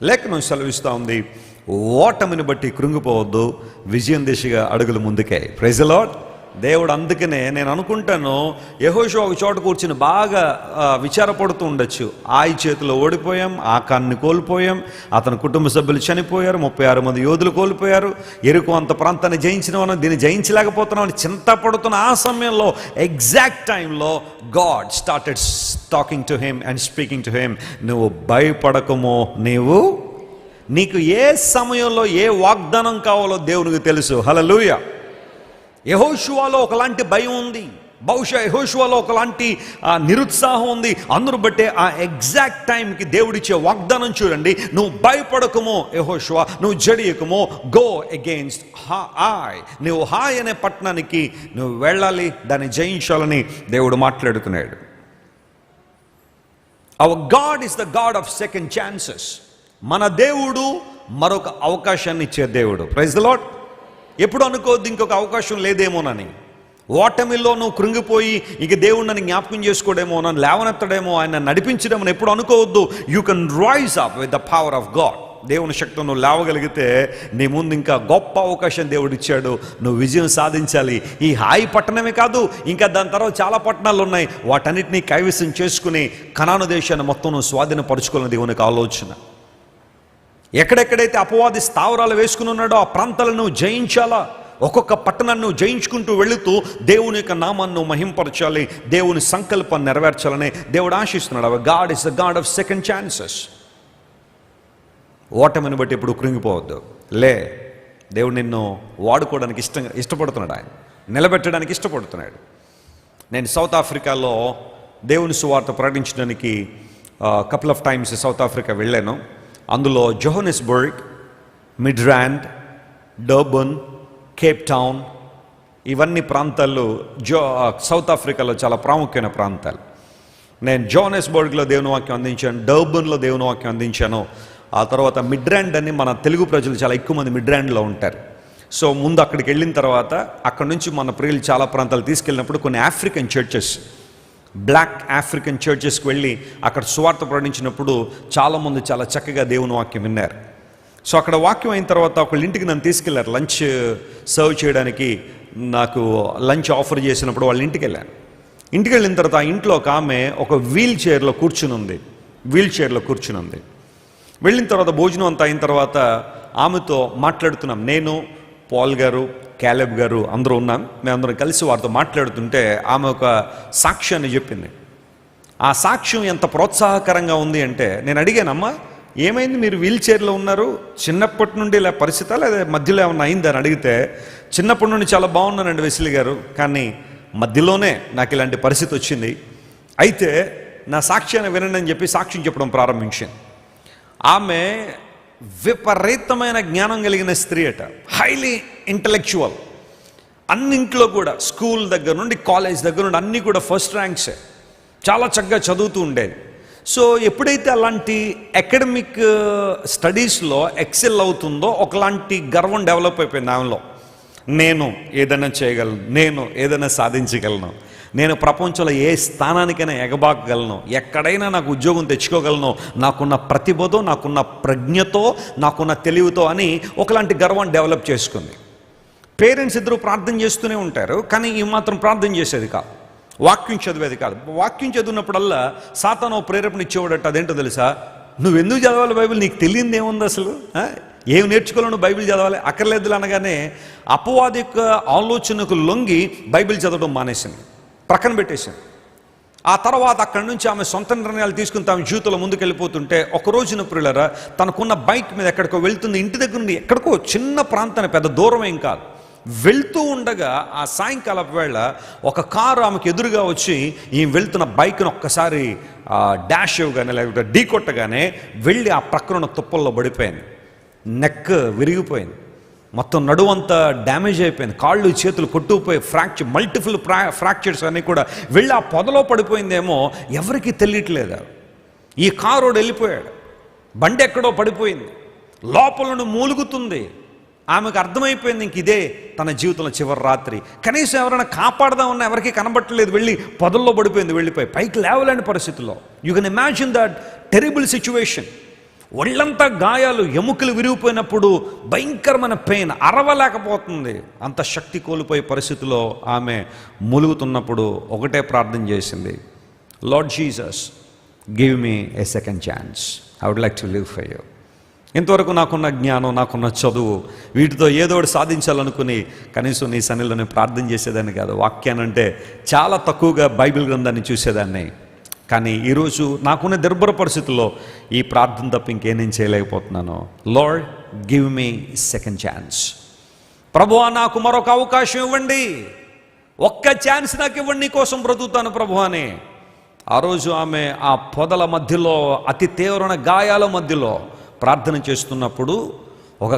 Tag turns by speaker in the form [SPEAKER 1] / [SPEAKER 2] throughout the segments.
[SPEAKER 1] లేఖనం సెలవిస్తూ ఉంది, ఓటమిని బట్టి కృంగిపోవద్దు, విజయం దిశగా అడుగులు ముందుకే. Praise the Lord. దేవుడు అందుకనే నేను అనుకుంటాను, యెహోషువ ఒక చోట కూర్చుని బాగా విచారపడుతూ ఉండొచ్చు. ఆయి చేతిలో ఓడిపోయాం, ఆకాన్ని కోల్పోయాం, అతని కుటుంబ సభ్యులు చనిపోయారు, 36 మంది యోధులు కోల్పోయారు, ఎరుకో అంత ప్రాంతాన్ని జయించిన దీన్ని జయించలేకపోతున్నామని చింతపడుతున్న ఆ సమయంలో ఎగ్జాక్ట్ టైంలో God started talking to him and speaking to him. నువ్వు భయపడకమో, నీకు ఏ సమయంలో ఏ వాగ్దానం కావాలో దేవునికి తెలుసు. హల్లెలూయా. యెహోషువలో ఒకలాంటి భయం ఉంది, బహుశా యెహోషువలో ఒకలాంటి నిరుత్సాహం ఉంది. అందరూ బట్టే ఆ ఎగ్జాక్ట్ టైంకి దేవుడిచ్చే వాగ్దానం చూడండి. నువ్వు భయపడకమో యెహోషువ, నువ్వు జడియకమో, గో అగెయిన్స్ట్ హాయ్. నువ్వు హాయ్ అనే పట్టణానికి నువ్వు వెళ్ళాలి, దాన్ని జయించాలని దేవుడు మాట్లాడుతున్నాడు. Our God is the God of second chances. మన దేవుడు మరొక అవకాశాన్ని ఇచ్చే దేవుడు. Praise the Lord. ఎప్పుడు అనుకోవద్దు ఇంకొక అవకాశం లేదేమోనని. ఓటమిలో నువ్వు కృంగిపోయి ఇక దేవుడు నన్ను జ్ఞాపకం చేసుకోడేమో, నన్ను లేవనెత్తడేమో, ఆయన నడిపించడేమో ఎప్పుడు అనుకోవద్దు. You can rise up with the power of God. దేవుని శక్తితో నువ్వు లేవగలిగితే నీ ముందు ఇంకా గొప్ప అవకాశం దేవుడు ఇచ్చాడు. నువ్వు విజయం సాధించాలి. ఈ హాయి పట్టణమే కాదు, ఇంకా దాని తర్వాత చాలా పట్టణాలు ఉన్నాయి. వాటన్నిటినీ కైవసం చేసుకుని కనాను దేశాన్ని మొత్తం నువ్వు స్వాధీనపరుచుకోవాలని దేవునికి ఆలోచన. ఎక్కడెక్కడైతే అపవాది స్థావరాలు వేసుకుని ఉన్నాడో ఆ ప్రాంతాలను నువ్వు జయించాలా. ఒక్కొక్క పట్టణాన్ని నువ్వు జయించుకుంటూ వెళుతూ దేవుని యొక్క నామాన్ని నువ్వు మహింపరచాలి, దేవుని సంకల్పాన్ని నెరవేర్చాలని దేవుడు ఆశిస్తున్నాడు. Our God is the God of second chances. ఓటమిని బట్టి ఇప్పుడు కృంగిపోవద్దు. దేవుడు నిన్ను వాడుకోవడానికి ఇష్టపడుతున్నాడు, ఆయన నిలబెట్టడానికి ఇష్టపడుతున్నాడు. నేను సౌత్ ఆఫ్రికాలో దేవుని సువార్త ప్రకటించడానికి couple of times south Africa వెళ్ళాను. అందులో జోహన్నెస్బర్గ్, మిడ్రాండ్, డర్బన్, కేప్ టౌన్, ఇవన్నీ ప్రాంతాలు సౌత్ ఆఫ్రికాలో చాలా ప్రాముఖ్యమైన ప్రాంతాలు. నేను జోహన్నెస్బర్గ్లో దేవుని వాక్యం అందించాను, డర్బన్లో దేవుని వాక్యం అందించాను. ఆ తర్వాత మిడ్రాండ్ అని మన తెలుగు ప్రజలు చాలా ఎక్కువ మంది మిడ్రాండ్లో ఉంటారు. సో ముందు అక్కడికి వెళ్ళిన తర్వాత అక్కడ నుంచి మన ప్రియులు చాలా ప్రాంతాలు తీసుకెళ్ళినప్పుడు కొన్ని ఆఫ్రికన్ చర్చెస్, బ్లాక్ ఆఫ్రికన్ చర్చెస్కి వెళ్ళి అక్కడ సువార్త ప్రకటించినప్పుడు చాలామంది చాలా చక్కగా దేవుని వాక్యం విన్నారు. సో అక్కడ వాక్యం అయిన తర్వాత ఒకళ్ళ ఇంటికి నన్ను తీసుకెళ్లారు లంచ్ సర్వ్ చేయడానికి. నాకు లంచ్ ఆఫర్ చేసినప్పుడు వాళ్ళ ఇంటికి వెళ్ళాను. ఇంటికి వెళ్ళిన తర్వాత ఆ ఇంట్లో ఒక ఆమె ఒక వీల్ చైర్లో కూర్చుని ఉంది. వెళ్ళిన తర్వాత భోజనం అంతా అయిన తర్వాత ఆమెతో మాట్లాడుతున్నాం. నేను, పాల్ గారు, క్యాలెబ్ గారు అందరూ ఉన్నాం. మేమందరం కలిసి వారితో మాట్లాడుతుంటే ఆమె ఒక సాక్ష్యాన్ని చెప్పింది. ఆ సాక్ష్యం ఎంత ప్రోత్సాహకరంగా ఉంది అంటే, నేను అడిగానమ్మా ఏమైంది, మీరు వీల్ చైర్లో ఉన్నారు, చిన్నప్పటి నుండి ఇలా పరిస్థితి లేదా మధ్యలో ఏమన్నా అయిందని అడిగితే, చిన్నప్పటి నుండి చాలా బాగున్నానండి వెసిలి గారు, కానీ మధ్యలోనే నాకు ఇలాంటి పరిస్థితి వచ్చింది. అయితే నా సాక్ష్యాన్ని వినండి అని చెప్పి సాక్ష్యం చెప్పడం ప్రారంభించింది. ఆమె విపరీతమైన జ్ఞానం కలిగిన స్త్రీ అట, హైలీ ఇంటలెక్చువల్. అన్నింట్లో కూడా స్కూల్ దగ్గర నుండి కాలేజ్ దగ్గర నుండి అన్నీ కూడా ఫస్ట్ ర్యాంక్సే, చాలా చక్కగా చదువుతూ ఉండేది. సో ఎప్పుడైతే అలాంటి అకాడమిక్ స్టడీస్లో ఎక్సెల్ అవుతుందో ఒకలాంటి గర్వం డెవలప్ అయిపోయింది ఆమెలో. నేను ఏదైనా చేయగలను, నేను ఏదైనా సాధించగలను, నేను ప్రపంచంలో ఏ స్థానానికైనా ఎగబాకగలను, ఎక్కడైనా నాకు ఉద్యోగం తెచ్చుకోగలను, నాకున్న ప్రతిభతో, నాకున్న ప్రజ్ఞతో, నాకున్న తెలివితో అని ఒకలాంటి గర్వాన్ని డెవలప్ చేసుకుంది. పేరెంట్స్ ఇద్దరు ప్రార్థన చేస్తూనే ఉంటారు, కానీ ఈ మాత్రం ప్రార్థన చేసేది కాదు, వాక్యం చదివేది కాదు. వాక్యం చదివినప్పుడల్లా సాతాను ప్రేరేపణ ఇచ్చేవాడట. అదేంటో తెలుసా, నువ్వెందుకు చదవాలి బైబిల్, నీకు తెలియదు ఏముంది అసలు, ఏం నేర్చుకోవాలను బైబిల్ చదవాలి, అక్కర్లేదు అనగానే అపవాది యొక్క ఆలోచనకు లొంగి బైబిల్ చదవడం మానేసింది, ప్రక్కన పెట్టేసింది. ఆ తర్వాత అక్కడి నుంచి ఆమె సొంత నిర్ణయాలు తీసుకుని తమ జీవితంలో ముందుకెళ్ళిపోతుంటే ఒక రోజున ప్రియులారా తనకున్న బైక్ మీద ఎక్కడికో వెళ్తుంది. ఇంటి దగ్గర నుండి ఎక్కడికో చిన్న ప్రాంతాన్ని, పెద్ద దూరం ఏం కాదు, వెళ్తూ ఉండగా ఆ సాయంకాలం వేళ ఒక కారు ఆమెకు ఎదురుగా వచ్చి ఈమె వెళ్తున్న బైక్ను ఒక్కసారి డాష్ ఇవ్వగానే లేకపోతే ఢీ కొట్టగానే వెళ్ళి ఆ ప్రక్కన తుప్పల్లో పడిపోయింది. నెక్ విరిగిపోయింది, మొత్తం నడువంతా డ్యామేజ్ అయిపోయింది, కాళ్ళు చేతులు కొట్టుకుపోయి మల్టిపుల్ ఫ్రాక్చర్స్ అన్నీ కూడా వెళ్ళి ఆ పొదలో పడిపోయిందేమో ఎవరికి తెలియట్లేదు. ఈ కారోడు వెళ్ళిపోయాడు, బండి ఎక్కడో పడిపోయింది, లోపల నుండి మూలుగుతుంది. ఆమెకు అర్థమైపోయింది ఇంక ఇదే తన జీవితంలో చివరి రాత్రి, కనీసం ఎవరైనా కాపాడదామన్నా ఎవరికి కనబట్టలేదు, వెళ్ళి పొదల్లో పడిపోయింది, వెళ్ళిపోయి పైకి లేవలేని పరిస్థితుల్లో. You can imagine that terrible situation. ఒళ్ళంతా గాయాలు, ఎముకలు విరిగిపోయినప్పుడు భయంకరమైన పెయిన్, అరవలేకపోతుంది. అంత శక్తి కోల్పోయే పరిస్థితిలో ఆమె మూలుగుతున్నప్పుడు ఒకటే ప్రార్థన చేసింది, Lord Jesus give me a second chance, I would like to live for you. ఇంతవరకు నాకున్న జ్ఞానం, నాకున్న చదువు, వీటితో ఏదో ఒకటి సాధించాలనుకుని కనీసం నీ సన్నిధిలో నేను ప్రార్థన చేసేదాన్ని కాదు. వాక్యానంటే చాలా తక్కువగా బైబిల్ గ్రంథాన్ని చూసేదాన్ని. కానీ ఈరోజు నాకున్న దుర్భర పరిస్థితుల్లో ఈ ప్రార్థన తప్ప ఇంకేం నేను చేయలేకపోతున్నాను. Lord give me second chance. ప్రభువా నాకు మరొక అవకాశం ఇవ్వండి, ఒక్క ఛాన్స్ నాకు ఇవ్వండి, నీ కోసం బ్రతుకుతాను ప్రభువా అని. ఆ రోజు ఆమె ఆ పొదల మధ్యలో, అతి తీవ్రమైన గాయాల మధ్యలో ప్రార్థన చేస్తున్నప్పుడు ఒక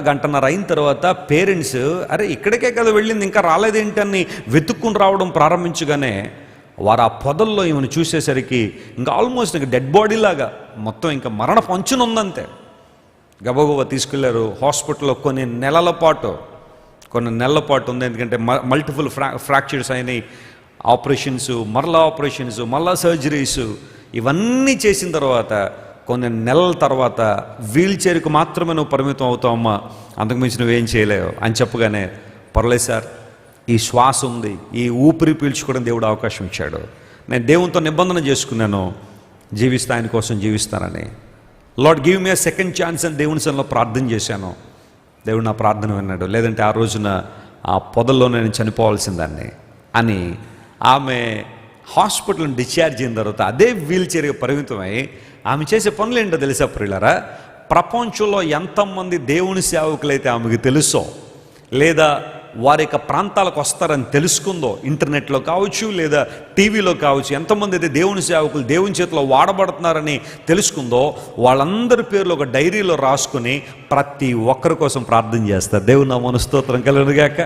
[SPEAKER 1] గంటన్నర అయిన తర్వాత పేరెంట్స్, అరే ఇక్కడికే కదా వెళ్ళింది, ఇంకా రాలేదేంటని వెతుక్కుని రావడం ప్రారంభించగానే వారు ఆ పొదల్లో ఈమెను చూసేసరికి ఇంకా ఆల్మోస్ట్ ఇంకా డెడ్ బాడీ లాగా, మొత్తం ఇంకా మరణ పంచున ఉందంతే. గబగబా తీసుకెళ్లారు హాస్పిటల్లో. కొన్ని నెలల పాటు ఉంది, ఎందుకంటే మల్టిపుల్ ఫ్రాక్చర్స్ అయినాయి. ఆపరేషన్స్, మళ్ళా సర్జరీస్, ఇవన్నీ చేసిన తర్వాత కొన్ని నెలల తర్వాత వీల్ చైర్కి మాత్రమే నువ్వు పరిమితం అవుతావమ్మా, అంతకుమించి నువ్వేం చేయలేవు అని చెప్పగానే, పర్లేదు సార్, ఈ శ్వాస ఉంది, ఈ ఊపిరి పీల్చుకోవడం దేవుడు అవకాశం ఇచ్చాడు, నేను దేవునితో నిబంధన చేసుకున్నాను, జీవిస్తా, ఆయన కోసం జీవిస్తానని. Lord give me second chance అని దేవుని సన్నిధిలో ప్రార్థన చేశాను. దేవుడు నా ప్రార్థన విన్నాడు. లేదంటే ఆ రోజున ఆ పొదల్లో నేను చనిపోవాల్సిందాన్ని అని ఆమె హాస్పిటల్ని డిశ్చార్జ్ అయిన తర్వాత అదే వీల్ చైర్కి పరిమితమై ఆమె చేసే పనులు ఏంటో తెలుసా ప్రియులారా? ప్రపంచంలో ఎంతమంది దేవుని సేవకులైతే ఆమెకు తెలుసో, లేదా వారి యొక్క ప్రాంతాలకు వస్తారని తెలుసుకుందో, ఇంటర్నెట్లో కావచ్చు లేదా టీవీలో కావచ్చు, ఎంతమంది అయితే దేవుని సేవకులు దేవుని చేతిలో వాడబడుతున్నారని తెలుసుకుందో, వాళ్ళందరి పేర్లు ఒక డైరీలో రాసుకుని ప్రతి ఒక్కరి కోసం ప్రార్థన చేస్తారు. దేవుని నామమున స్తోత్రం కలుగునుగాక.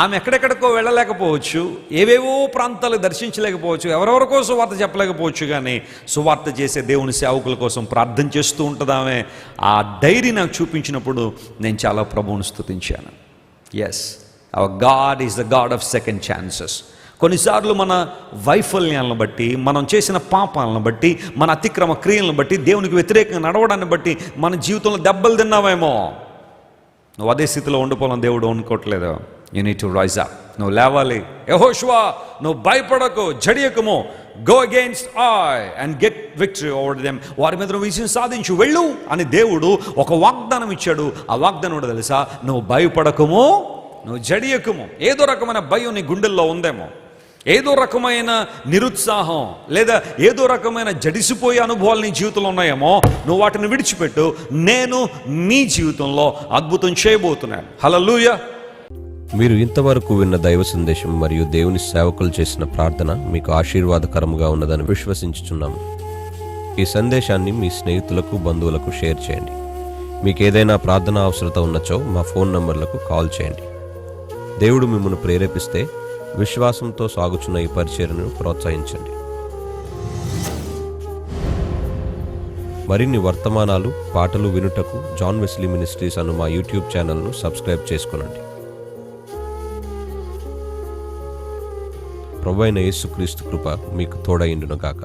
[SPEAKER 1] ఆమె ఎక్కడెక్కడికో వెళ్ళలేకపోవచ్చు, ఏవేవో ప్రాంతాలు దర్శించలేకపోవచ్చు, ఎవరెవరి కోసం వార్త చెప్పలేకపోవచ్చు, కానీ సువార్త చేసే దేవుని సేవకుల కోసం ప్రార్థన చేస్తూ ఉంటుంది ఆమె. ఆ డైరీ నాకు చూపించినప్పుడు నేను చాలా ప్రభువుని స్తుతించాను. Yes, our God is the God of second chances. కొన్నిసార్లు మన వైఫల్యాలను బట్టి, మనం చేసిన పాపాలను బట్టి, మన అతిక్రమ క్రియలను బట్టి, దేవునికి వ్యతిరేకంగా నడవడాన్ని బట్టి మన జీవితంలో దెబ్బలు తిన్నావేమో. నువ్వు అదే స్థితిలో ఉండిపోవాలని దేవుడు అనుకోవట్లేదు. You need to rise up. నువ్వు లేవాలి. యెహోషువ, నువ్వు భయపడకు, జడియకము, go against I and get victory over them. వారి మీద నువ్వు విజయం సాధించు, వెళ్ళు అని దేవుడు ఒక వాగ్దానం ఇచ్చాడు. ఆ వాగ్దానం కూడా తెలుసా? నువ్వు భయపడకము, నువ్వు జడియకము. ఏదో రకమైన భయం నీ గుండెల్లో ఉందేమో, ఏదో రకమైన నిరుత్సాహం, లేదా ఏదో రకమైన జడిసిపోయే అనుభవాలు నీ జీవితంలో ఉన్నాయేమో, నువ్వు వాటిని విడిచిపెట్టు. నేను నీ జీవితంలో అద్భుతం చేయబోతున్నాను. హల్లెలూయా.
[SPEAKER 2] మీరు ఇంతవరకు విన్న దైవ సందేశం మరియు దేవుని సేవకులు చేసిన ప్రార్థన మీకు ఆశీర్వాదకరముగా ఉన్నదని విశ్వసించుచున్నాము. ఈ సందేశాన్ని మీ స్నేహితులకు, బంధువులకు షేర్ చేయండి. మీకు ఏదైనా ప్రార్థన అవసరత ఉన్నచో మా ఫోన్ నంబర్లకు కాల్ చేయండి. దేవుడు మిమ్మల్ని ప్రేరేపిస్తే విశ్వాసంతో సాగుచున్న ఈ పరిచర్యను ప్రోత్సహించండి. మరిన్ని వర్తమానాలు, పాటలు వినుటకు జాన్ వెస్లీ మినిస్ట్రీస్ అను మా యూట్యూబ్ ఛానల్ను సబ్స్క్రైబ్ చేసుకొనండి. ప్రభువైన యేసుక్రీస్తు కృప మీకు తోడైండును గాక.